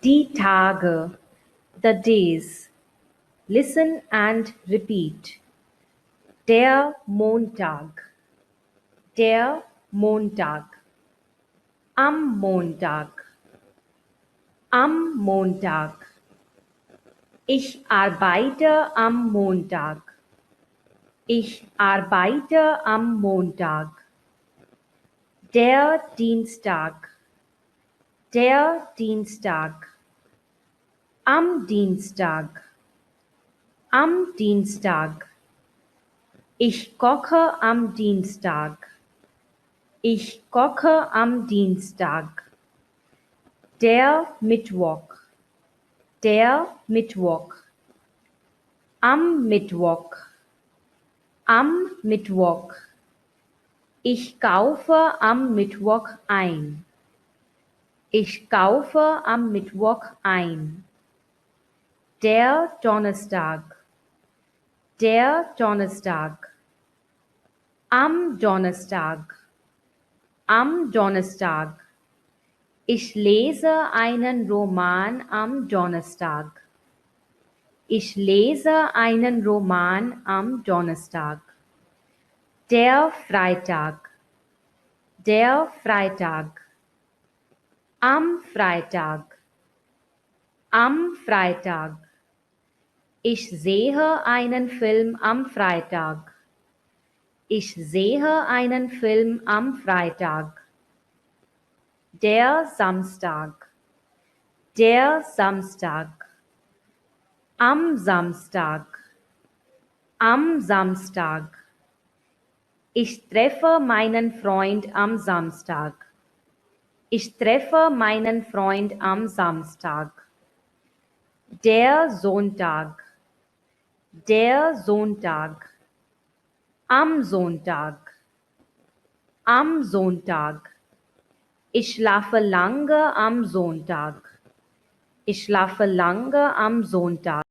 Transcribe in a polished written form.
Die Tage, the days. Listen and repeat. Der Montag, der Montag. Am Montag, am Montag. Ich arbeite am Montag. Ich arbeite am Montag. Der Dienstag, der Dienstag. Am Dienstag, am Dienstag. Ich koche am Dienstag. Ich koche am Dienstag. Der Mittwoch, der Mittwoch. Am Mittwoch, am Mittwoch. Ich kaufe am Mittwoch ein. Ich kaufe am Mittwoch ein. Der Donnerstag, der Donnerstag. Am Donnerstag, am Donnerstag. Ich lese einen Roman am Donnerstag. Ich lese einen Roman am Donnerstag. Der Freitag, der Freitag. Am Freitag, am Freitag. Ich sehe einen Film am Freitag. Ich sehe einen Film am Freitag. Der Samstag, der Samstag. Am Samstag, am Samstag. Ich treffe meinen Freund am Samstag. Ich treffe meinen Freund am Samstag. Der Sonntag, der Sonntag. Am Sonntag, am Sonntag. Ich schlafe lange am Sonntag. Ich schlafe lange am Sonntag.